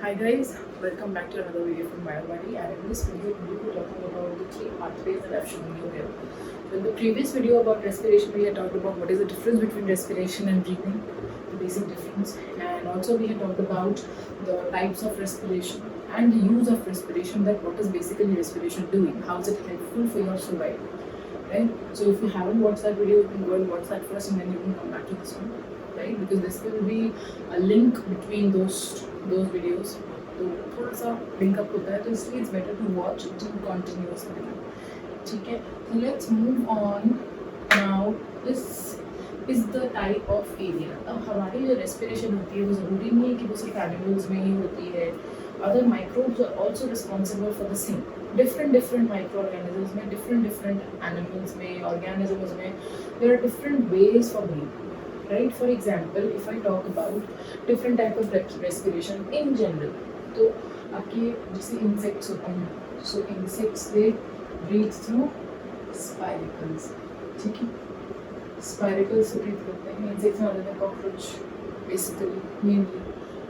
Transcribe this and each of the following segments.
Hi guys, welcome back to another video from BioBody, and in this video we will be talking about the three pathways that I've shown you here. So in the previous video about respiration we had talked about what is the difference between respiration and breathing, the basic difference, and also we had talked about the types of respiration and the use of respiration, that what is basically respiration doing, how is it helpful for your survival, right? So if you haven't watched that video, you can go and watch that first and then you can come back to this one, right? Because this will be a link between those videos, तो थोड़ा सा link up होता है, तो इसलिए it's better to watch to continuously. ठीक है, so let's move on. Now this is the type of area. अब हमारी जो रेस्पिरेशन होती है वो ज़रूरी नहीं है कि वो सिर्फ एनिमल्स में ही होती है. Other microbes are also responsible for the same. Different microorganisms में, डिफरेंट एनिमल्स में, ऑर्गेनिजम्स में, there are different ways for breathing. Right? For example, if I talk about different type of respiration in general, तो आपके जैसे insects होते हैं, so insects they breathe through spiracles. ठीक है, spiracles से breathe करते हैं. Insects में आते हैं cockroach, basically mainly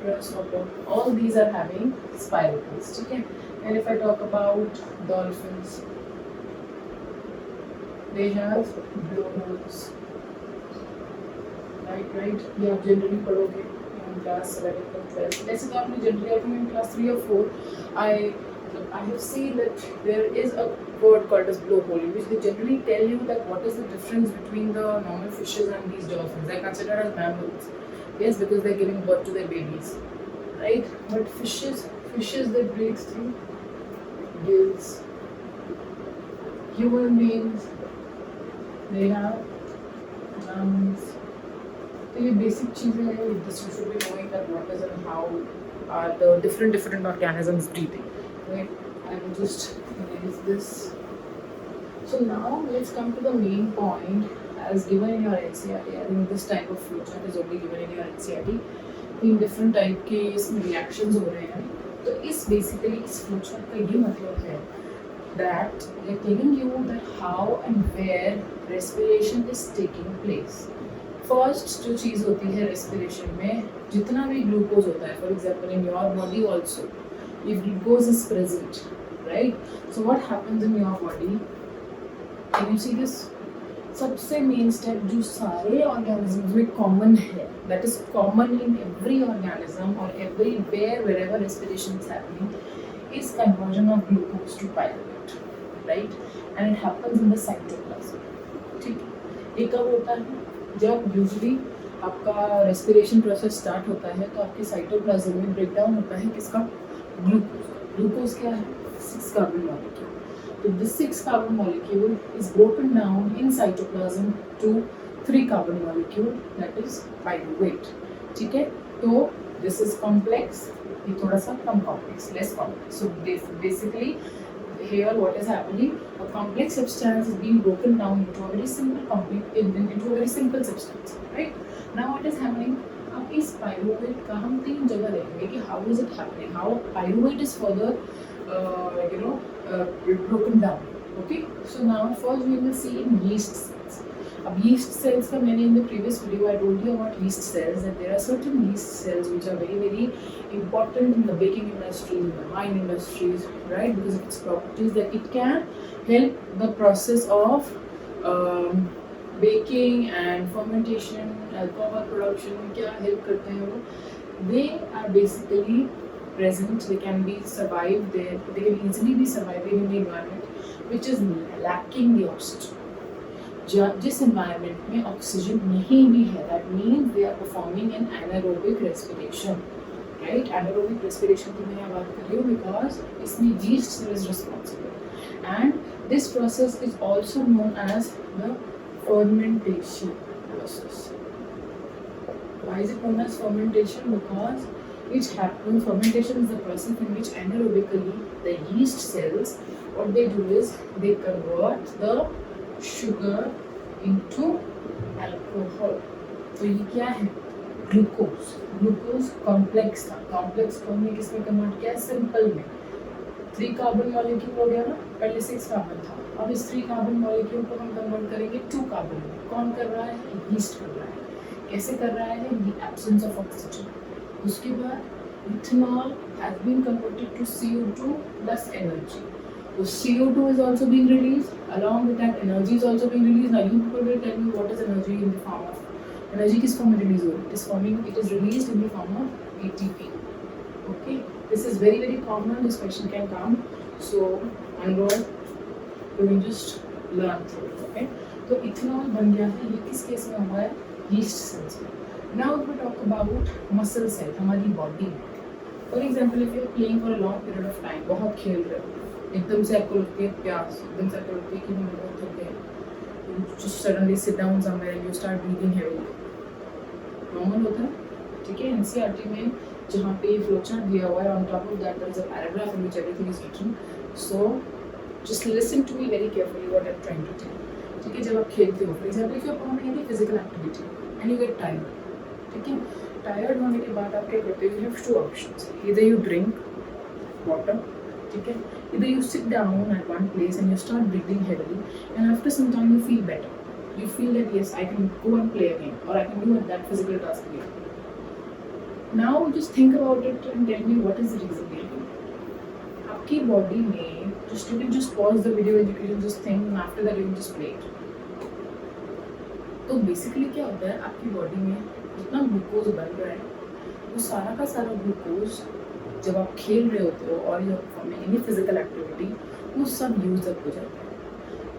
grasshopper. All these are having spiracles. ठीक है, and if I talk about dolphins, they have blowholes. Right, ये आप जनरली पढ़ोगे इन क्लास 11 और 12. वैसे तो आपने जनरली आपने इन क्लास 3 और 4 आई have seen that there is a word called as blowhole, in which they generally tell you that what is the difference between the normal fishes and these dolphins. They are considered as mammals, yes, because they are giving birth to their babies, right? But fishes they breathe through gills. Human beings, they have lungs. तो ये basic चीज़ें हैं. This you should be knowing that what is and how are the different organisms breathing, right? I will just erase this. So now let's come to the main point as given in your NCERT. I think this type of flowchart is only given in your NCERT. तीन different type के इसमें reactions हो रहे हैं. तो इस basically इस flowchart का ये मतलब है that they are telling you that how and where respiration is taking place. First जो चीज़ होती है रेस्पिरेशन में, जितना भी ग्लूकोज होता है, for example in your body also if glucose is present, right? So what happens in your body, can you see this? सबसे main step जो सारे ऑर्गेनिजम्स में कॉमन है, that is common in every organism और everywhere wherever respiration is happening, is conversion of glucose to pyruvate, right? And it happens in the cytoplasm. ठीक है, ये कब होता है? जब यूजली आपका रेस्पिरेशन प्रोसेस स्टार्ट होता है तो आपके साइटोप्लाज्म में ब्रेक डाउन होता है किसका? ग्लूकोज क्या है? 6 कार्बन मॉलिक्यूल. तो this 6 carbon molecule is broken down in cytoplasm to 3 carbon molecule, that is pyruvate. ठीक है, तो दिस इज कॉम्प्लेक्स, ये थोड़ा सा कम complex, less complex. So basically here what is happening, a complex substance is being broken down into a very simple substance, right? Now what is happening, अब इस pyruvate का हम तीन जगह देखेंगे कि how is it happening, how pyruvate is further broken down. Okay, so now first we will see in yeast cells. अब yeast cells का मैंने in the previous video I told you about yeast cells, that there are certain yeast cells which are very important in the baking industry, in the wine industries, right? Because of its properties that it can help the process of baking and fermentation, alcohol production. क्या help करते हैं वो? They are basically present. They can be survived there. They can easily be surviving in the environment which is lacking the oxygen. जिस environment में oxygen नहीं भी है, that means they are performing an anaerobic respiration. Right? Anaerobic respiration की मैं यहाँ बात कर रही हूँ because इसमें yeast cell is responsible, and this process is also known as the fermentation process. Why is it known as fermentation? Because it happens. Fermentation is the process in which anaerobically the yeast cells, what they do is they convert the sugar into alcohol. तो ये क्या है? Glucose complex था. Complex को हमने किस में convert किया? सिंपल में. 3 कार्बन मॉलिक्यूल हो गया ना, पहले 6 कार्बन था. अब इस 3 कार्बन मॉलिक्यूल को हम कन्वर्ट करेंगे 2 कार्बन में. कौन कर रहा है? यीस्ट कर रहा है. कैसे कर रहा है? In the absence of oxygen. उसके बाद ethanol has been converted to CO2 plus energy. So CO2 is also being released, along with that energy is also being released. Now you people will tell me what is energy in the form of, energy किस form में release हो रही है? It is released in the form of ATP. Okay, this is very very common. This question can come. So Anurag, you will just learn through it. Okay, तो ethanol बन गया है. ये किस केस में हुआ है? Yeast cells में. Now if we talk about muscle cell, हमारी body में. For example, if you are playing for a long period of time, बहुत खेल रहे हो, एकदम से आपको लगती है प्यास, एकदम से आपको लगती है कि मैं बहुत थक गया, you just suddenly sit down somewhere and you start breathing heavily. Normal होता है, ठीक है? NCERT में जहाँ पे फ्लो चार्ट दिया हुआ है, on top of that there is a paragraph in which everything is written. So just listen to me very carefully what I'm trying to tell. ठीक है? जब आप खेलते हो, for example, if you are performing any physical activity and you get tired, ठीक है? Tired होने के बाद आप क्या करते हो? You have two options. इधर यू ड्रिंक वाटर, ठीक है, इधर you sit down at one place and you start breathing heavily and after some time you feel better. You feel that yes, I can go and play again, or I can do that physical task again. Now just think about it and tell me what is the reason behind it. आपकी body में just you can just pause the video and you can just think and after that you can just play it. तो basically क्या होता है, आपकी body में जितना glucose बन रहा है वो सारा का सारा ग्लूकोज जब आप खेल रहे होते हो और you are any physical activity, वो सब यूज अप हो जाता है.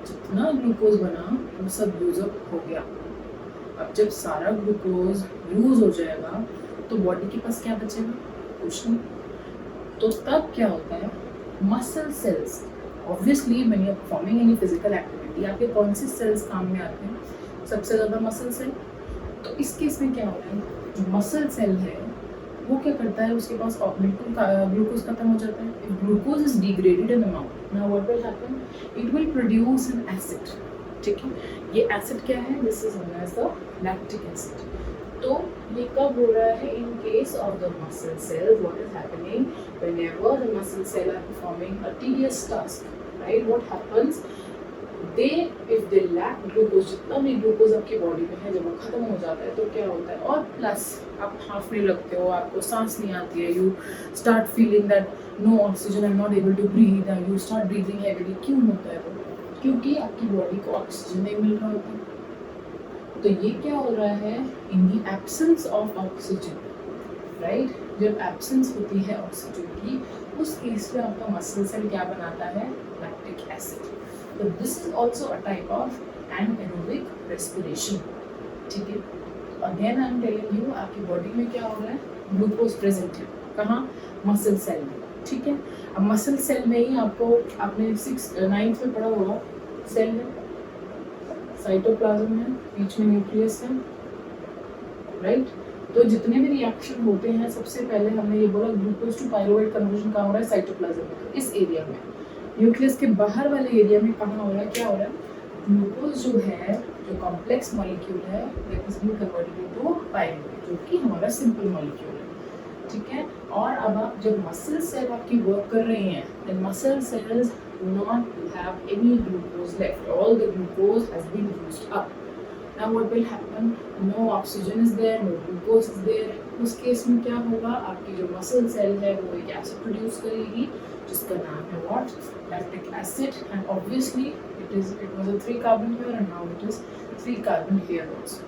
जितना ग्लूकोज बना वो सब यूज अप हो गया. अब जब सारा ग्लूकोज यूज हो जाएगा तो बॉडी के पास क्या बचेगा? कुछ नहीं. तो तब क्या होता है, muscle cells, obviously when you are performing any physical activity, आपके कौन से सेल्स काम में आते हैं? सबसे ज़्यादा मसल सेल. तो इस केस में क्या हो रहा है, जो मसल सेल है वो क्या करता है, उसके पास बिल्कुल ग्लूकोज खत्म हो जाता है. If glucose is degraded in amount, now what will happen, it will produce an acid. ठीक है, ये एसिड क्या है? This is known as the lactic acid. तो ये कब हो रहा है? In case of the muscle cell, what is happening whenever the muscle cell are performing a tedious task, right? What happens, they if they lack glucose, जितना भी glucose आपकी body में है जब वो खत्म हो जाता है तो क्या होता है, और प्लस आप हाफने लगते हो, आपको सांस नहीं आती है, you start feeling that no oxygen, I am not able to breathe, and you start breathing heavily. क्यों होता है वो? क्योंकि आपकी बॉडी को ऑक्सीजन नहीं मिल रहा होता. तो ये क्या हो रहा है, in the absence of oxygen, right? जब एब्सेंस होती है ऑक्सीजन की, उस केस में आपका मसल सेल क्या बनाता है? Lactic acid. So this is also a type of anaerobic respiration. ठीक है, again I am telling you, आपकी बॉडी में क्या हो रहा है? ग्लूकोज प्रेजेंट है. कहाँ? मसल सेल में. ठीक है, अब मसल सेल में ही आपको, आपने 9th में पढ़ा होगा, सेल है, साइटोप्लाज्म है, बीच में न्यूक्लियस है, राइट? तो जितने भी रिएक्शन होते हैं, सबसे पहले हमने ये बोला ग्लूकोज टू पायरुवेट कन्वर्जन कहाँ हो रहा है? साइटोप्लाज्म में, इस एरिया में. न्यूक्लियस के बाहर वाले एरिया में कहाँ हो रहा है? क्या हो रहा है? ग्लूकोज जो है, जो कॉम्प्लेक्स मॉलिक्यूल है, that is being converted into pyruvate, जो कि हमारा सिंपल मॉलिक्यूल है. ठीक है, और अब आप जब मसल सेल आपकी वर्क कर रही हैं, then muscle cells do not have any glucose left. All the glucose has been used up. Now what will happen? No oxygen is there, no glucose is there. उस case में क्या होगा? आपकी जो मसल सेल है वो एक acid produce करेगी जिसका नाम है what? Lactic acid. And obviously it was a 3 carbon here and now it is 3 carbon here also.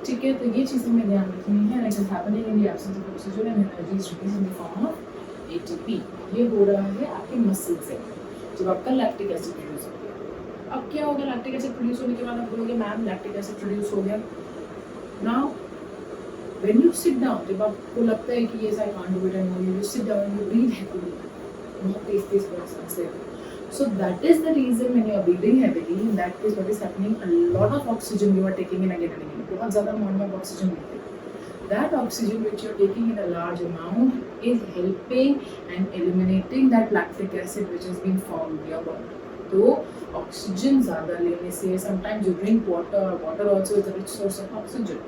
ठीक है, तो ये चीज़ें में ध्यान रखनी है. It is happening in the absence of oxygen and energy is released in the form of ATP. ये हो रहा है आपके मसल सेल जब आपका लैक्टिक एसिड प्रोड्यूस हो गया. अब क्या होगा? लैक्टिक एसिड प्रोड्यूस होने के बाद आप बोलोगे मैम लैक्टिक एसिड प्रोड्यूस हो गया. Now when you sit down, जब आपको लगता है कि yes I can't do it and you sit down, you breathe heavily, बहुत तेज सांस लेते हो. So that is the reason when you are breathing heavily, in that case what is happening, a lot of oxygen you are taking in again and again. बहुत ज़्यादा amount में oxygen लेते हो. That oxygen which you are taking in a large amount is helping and eliminating that lactic acid which has been formed in your body. तो oxygen ज़्यादा लेने से, sometimes you drink water, water also is a rich source of oxygen,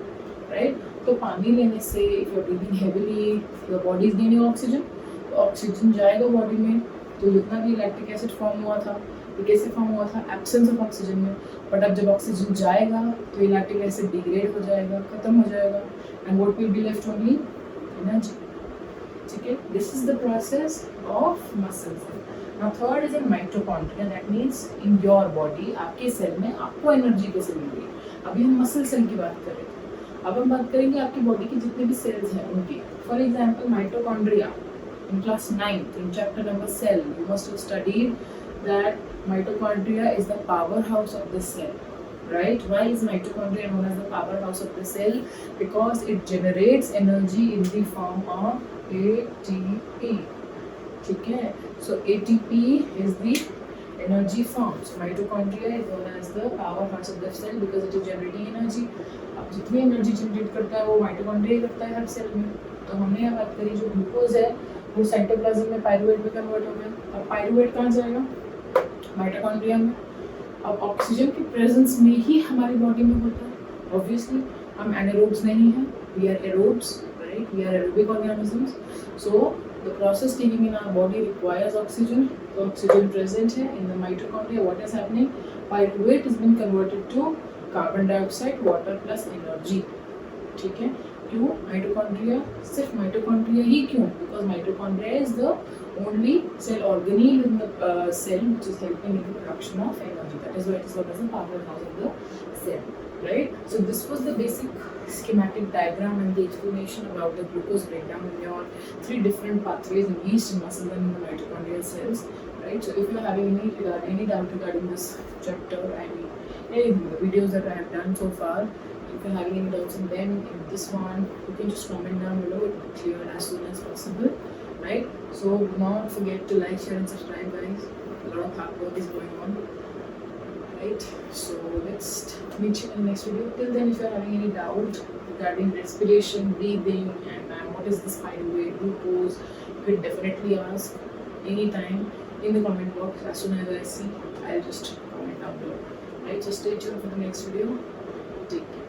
right? तो पानी लेने से, if you are breathing heavily, your body is gaining oxygen, तो oxygen जाएगा बॉडी में, तो जितना भी लैक्टिक एसिड फॉर्म हुआ था, ये कैसे फॉर्म हुआ था? एब्सेंस ऑफ ऑक्सीजन में. बट अब जब ऑक्सीजन जाएगा तो ये लैक्टिक एसिड डिग्रेड हो जाएगा, खत्म हो जाएगा, and what will be left only? Energy. ठीक है. Okay, this is the process of muscle cell. Now third is in mitochondria. That means in your body, आपके सेल में आपको एनर्जी कैसे मिल रही है. अभी हम मसल सेल की बात कर रहे थे. अब हम बात करेंगे आपकी बॉडी की जितने भी सेल्स हैं उनकी. For example mitochondria. In class 9th, in chapter number cell, you must have studied that mitochondria is the powerhouse of the cell. Right? Why is mitochondria known as the powerhouse of the cell? Because it generates energy in the form of ATP. Okay? So ATP is the energy form. So mitochondria is known as the powerhouse of the cell because it is generating energy. अब जितनी energy generate करता है वो mitochondria करता है हर cell में. तो हमने यहाँ बात करी जो ग्लूकोज है वो साइटोप्लाज्म में पायरुवेट में कन्वर्ट हो गया. अब पायरुवेट कहाँ जाएगा? माइटोकॉन्ड्रिया में. अब ऑक्सीजन की प्रेजेंस में ही हमारी बॉडी में होता है. ऑब्वियसली हम एनारोब्स नहीं हैं, we are aerobes, right? We are aerobic organisms. So the process taking in our body requires oxygen. तो ऑक्सीजन प्रेजेंट है in the mitochondria. What is happening? Pyruvate is been converted to carbon dioxide, water plus energy. ठीक है. क्यों mitochondria? सिर्फ mitochondria ही क्यों? Because mitochondria is the only cell organelle in the cell which is helping in the production of energy. That is why it is called as the powerhouse of the cell, right? So this was the basic schematic diagram and the explanation about the glucose breakdown in your three different pathways in yeast and muscle and in the mitochondrial cells, right? So if you are having any doubt regarding this chapter, I mean any videos that I have done so far, if you're having any doubts in them, in this one, you can just comment down below. It will be clear as soon as possible. Right? So do not forget to like, share and subscribe, guys. A lot of hard work is going on. Right? So let's meet you in the next video. Till then, if you are having any doubt regarding respiration, breathing, and what is this pyruvate, glucose, you can definitely ask anytime in the comment box. As soon as I see, I'll just comment down below. Right? So stay tuned for the next video. Take care.